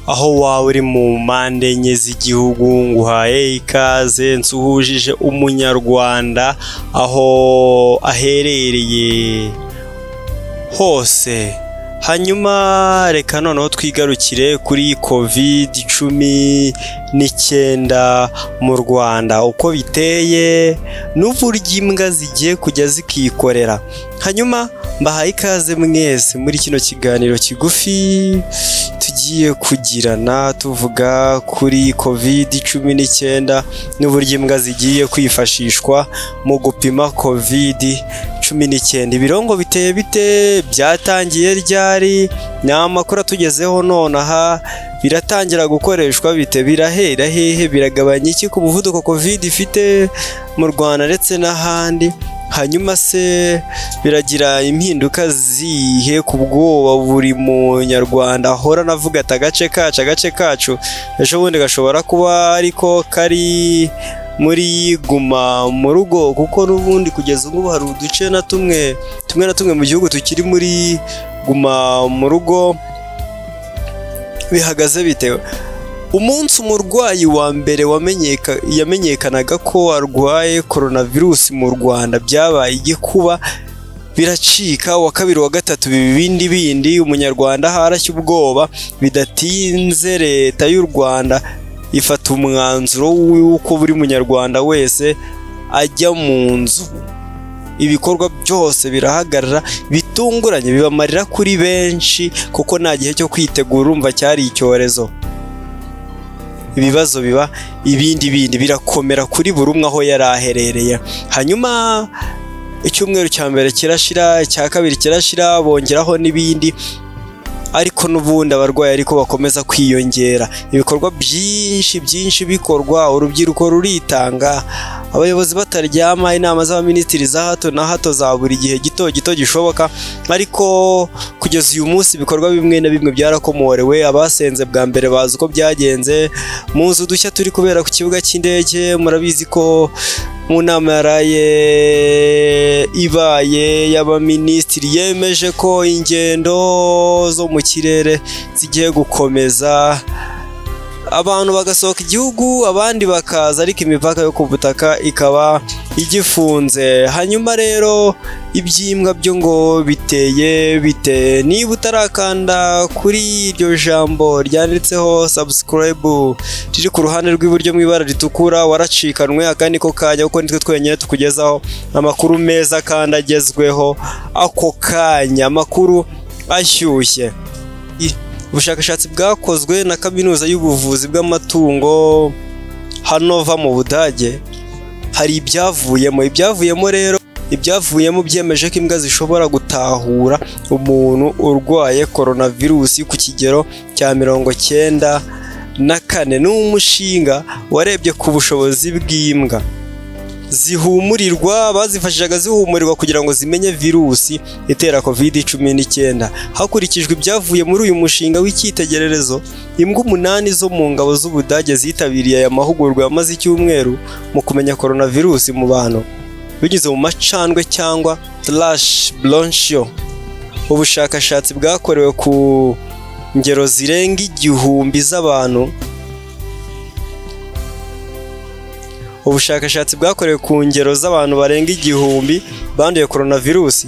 aho waba uri mu mpande enye z'igihugu nguhaye ikaze nsuhujije umunyarwanda aho aherereye hose. Hanyuma reka noneho twigarukire kuri COVID-19 mu Rwanda, uko biteye n'uburyo imbwa zigiye kujya zikikorera. Hanyuma mbahaye ikaze mwese muri kino kiganiro kigufi tugiye kugirana tuvuga kuri COVID-19 n'uburyo imbwa zigiye kwifashishwa mu gupima COVID-19. Ibirongo biteye bite, byatangiye ryari, ni amakuru atugezeho nonaha, biratangira gukoreshwa bite, birahera hehe, biragabanya iki ku muvuduko COVID ifite mu Rwanda ndetse n'ahandi. Hanyuma se biragira impinduka zihe ku bwoba buri munyarwanda ahora navuga ati agace kacu ejo bundi gashobora kuba ariko kari muri guma mu rugo, kuko n'ubundi kugeza ubu hari uduce na tumwe mu gihugu tukiri muri guma mu rugo. Bihagaze bitewe umunsi umurwayi wa mbere yamenyekanaga ko arwaye coronavirus mu Rwanda byabaye igikuba biracika, wa kabiri wa gatatu bindi umunyarwanda harashya ubwoba. Bidatinze leta y'u Rwanda ifata umwanzuro w'uko buri munyarwanda wese ajya mu nzu, ibikorwa byose birahagarara bitunguranye, bibamarira kuri benshi kuko nta gihe cyo kwitegura, urumva cyari icyorezo. Ibibazo biba ibindi birakomera kuri buri umwe aho yari aherereye. Hanyuma icyumweru cya mbere kirashira, icya kabiri kirashira, bongeraho n'ibindi, ariko n'ubundi abarwayi ariko bakomeza kwiyongera, ibikorwa byinshi bikorwa, urubyiruko ruritanga, abayobozi bataryama, inama z'abaminisitiri za hato na hato za buri gihe gito gishoboka. Ariko kugeza uyu munsi ibikorwa bimwe na bimwe byarakomorewe. Abasenze bwa mbere bazi uko byagenze. Mu nzu dushya turi kubera ku kibuga cy'indege, murabizi ko mu nama yaraye ibaye y'abaminisitiri yemeje ko ingendo zo mu kirere zigiye gukomeza, abantu bagasohoka igihugu abandi bakaza, ariko imipaka yo ku butaka ikaba igifunze. Hanyuma rero iby'imbwa byo ngo biteye bite? Niba utarakanda kuri iryo jambo ryanditseho subscribe riri ku ruhande rw'iburyo mu ibara ritukura, waracikanwe. Akandi ko kanya kuko nitwe twenyine tukugezaho amakuru meza kandi agezweho ako kanya, amakuru ashyushye. Ubushakashatsi bwakozwe na kaminuza y'ubuvuzi bw'amatungo Hannover mu Budage, hari ibyavuyemo rero byemeje ko imbwa zishobora gutahura umuntu urwaye coronavirus ku kigero cya 94. Ni umushinga warebye ku bushobozi bw'imbwa zihumurirwa, bazifashishaga zihumurirwa kugira ngo zimenye virusi itera COVID-19. Hakurikijwe ibyavuye muri uyu mushinga w'icyitegererezo, imbwa 8 zo mu ngabo z'Ubudage zitabiriye aya mahugurwa yamaze icyumweru mu kumenya coronavirus mu bantu bigize mu macandwe cyangwa slash bronchio. Ubushakashatsi bwakorewe ku ngero zirenga 1000 z'abantu. Ubushakashatsi bwakorewe ku ngero z'abantu barenga 1000 banduye coronavirus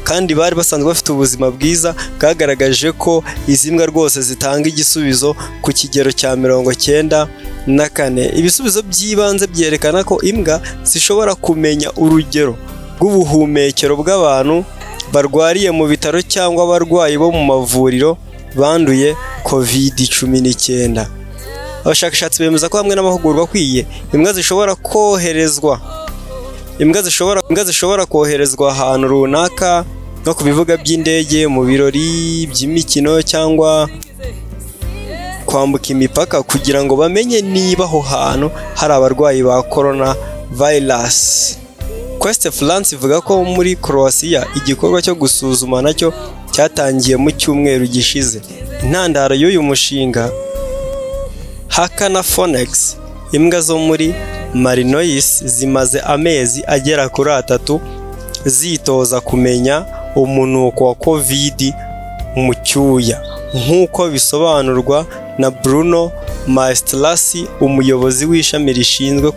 kandi bari basanzwe bafite ubuzima bwiza, bwagaragaje ko izi mbwa rwose zitanga igisubizo ku kigero cya 94. Ibisubizo by'ibanze byerekana ko imbwa zishobora kumenya urugero rw'ubuhumekero bw'abantu barwariye mu bitaro cyangwa abarwayi bo mu mavuriro banduye COVID-19. Abashakashatsi bemeza ko hamwe n'amahugurwa akwiye, imbwa zishobora koherezwa ahantu runaka nko ku bibuga by'indege, mu birori by'imikino cyangwa kwambuka imipaka kugira ngo bamenye niba aho hantu hari abarwayi ba coronavirus. Quest France ivuga ko muri Croatia igikorwa cyo gusuzuma nacyo cyatangiye mu cyumweru gishize. Intandaro y'uyu mushinga, Hakana Phoenix, imbwa zo muri Malinois zimaze amezi agera kuri 3 zitoza kumenya umunuko wa COVID mu cyuya, nk'uko bisobanurwa na Bruno Maestrassi, umuyobozi w'ishami rishinzwe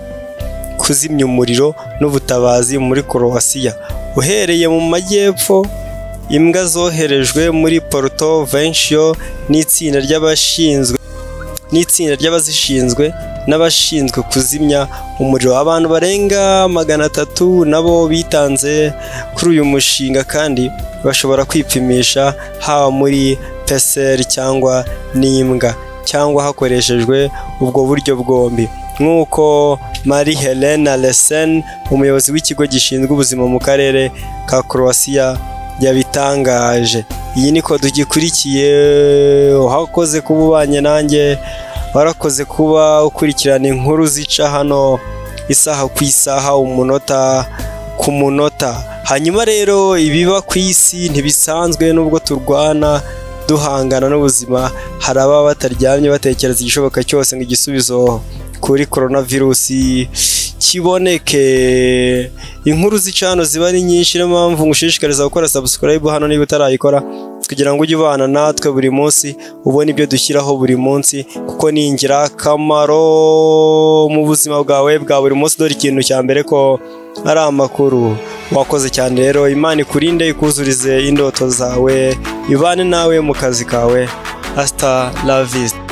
kuzimya umuriro n'ubutabazi muri Croatia. Uhereye mu majyepfo, imbwa zoherejwe muri Porto Vecchio n'itsinda ry'abazishinzwe n'abashinzwe kuzimya umuriro. Abantu barenga 300 nabo bitanze kuri uyu mushinga kandi bashobora kwipimisha haba muri PCR cyangwa n'imbwa cyangwa hakoreshejwe ubwo buryo bwombi, nk'uko Marie-Helena Lesen, umuyobozi w'ikigo gishinzwe ubuzima mu karere ka Croatia yabitangaje. Iyi niko dugikurikiye. Uhakoze kuba ubanye nanjye, warakoze kuba ukurikirana inkuru zica hano isaha ku isaha, umunota ku munota. Hanyuma rero ibiba ku isi ntibisanzwe, nubwo turwana duhangana n'ubuzima, hari ababa bataryamye batekereza igishoboka cyose ngo igisubizo kuri coronavirus kiboneke. Inkuru zicano ziba ari nyinshi, niyo mpamvu ngushishikariza gukora subscribe hano niba utarayikora, kugira ngo ujye ubana natwe buri munsi, ubone ibyo dushyiraho buri munsi, kuko ni ingirakamaro mu buzima bwawe bwa buri munsi. Dore ikintu cya mbere ko ari amakuru. Wakoze cyane rero, Imana ikurinde, ikuzurize indoto zawe, ibane nawe mu kazi kawe. Hasta la vista.